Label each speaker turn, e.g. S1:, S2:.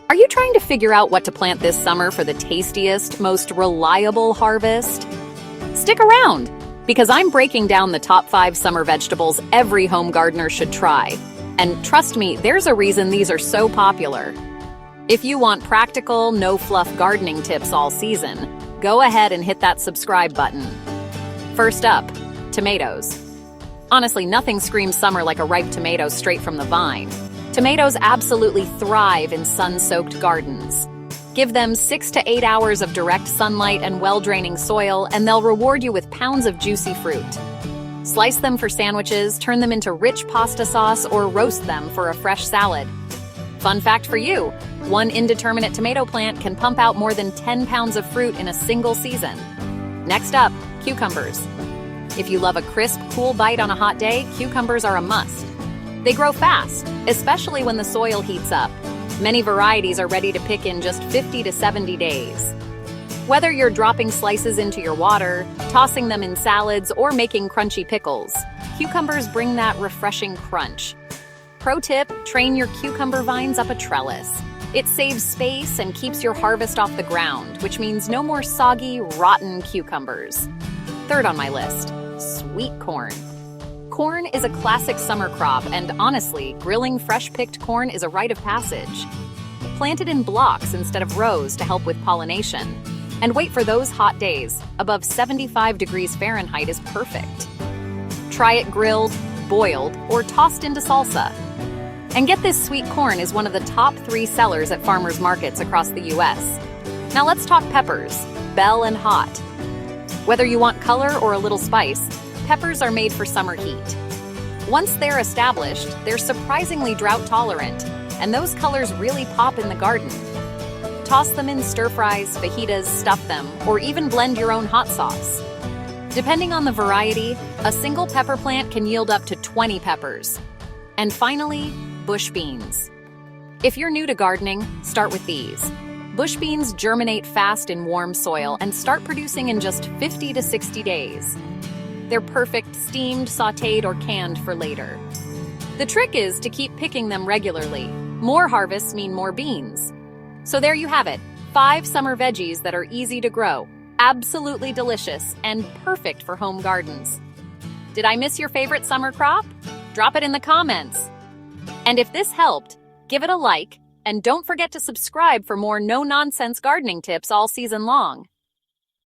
S1: Are you trying to figure out what to plant this summer for the tastiest, most reliable harvest? Stick around, because I'm breaking down the top 5 summer vegetables every home gardener should try. And trust me, there's a reason these are so popular. If you want practical, no-fluff gardening tips all season, go ahead and hit that subscribe button. First up, tomatoes. Honestly, nothing screams summer like a ripe tomato straight from the vine. Tomatoes absolutely thrive in sun-soaked gardens. Give them 6 to 8 hours of direct sunlight and well-draining soil, and they'll reward you with pounds of juicy fruit. Slice them for sandwiches, turn them into rich pasta sauce, or roast them for a fresh salad. Fun fact for you, one indeterminate tomato plant can pump out more than 10 pounds of fruit in a single season. Next up, cucumbers. If you love a crisp, cool bite on a hot day, cucumbers are a must. They grow fast, especially when the soil heats up. Many varieties are ready to pick in just 50 to 70 days. Whether you're dropping slices into your water, tossing them in salads, or making crunchy pickles, cucumbers bring that refreshing crunch. Pro tip, train your cucumber vines up a trellis. It saves space and keeps your harvest off the ground, which means no more soggy, rotten cucumbers. Third on my list, sweet corn. Corn is a classic summer crop, and honestly, grilling fresh-picked corn is a rite of passage. Plant it in blocks instead of rows to help with pollination. And wait for those hot days. Above 75 degrees Fahrenheit is perfect. Try it grilled, boiled, or tossed into salsa. And get this, sweet corn is one of the top 3 sellers at farmers markets across the US. Now let's talk peppers, bell and hot. Whether you want color or a little spice, peppers are made for summer heat. Once they're established, they're surprisingly drought-tolerant, and those colors really pop in the garden. Toss them in stir-fries, fajitas, stuff them, or even blend your own hot sauce. Depending on the variety, a single pepper plant can yield up to 20 peppers. And finally, bush beans. If you're new to gardening, start with these. Bush beans germinate fast in warm soil and start producing in just 50 to 60 days. They're perfect steamed, sautéed, or canned for later. The trick is to keep picking them regularly. More harvests mean more beans. So there you have it, 5 summer veggies that are easy to grow, absolutely delicious, and perfect for home gardens. Did I miss your favorite summer crop? Drop it in the comments. And if this helped, give it a like, and don't forget to subscribe for more no-nonsense gardening tips all season long.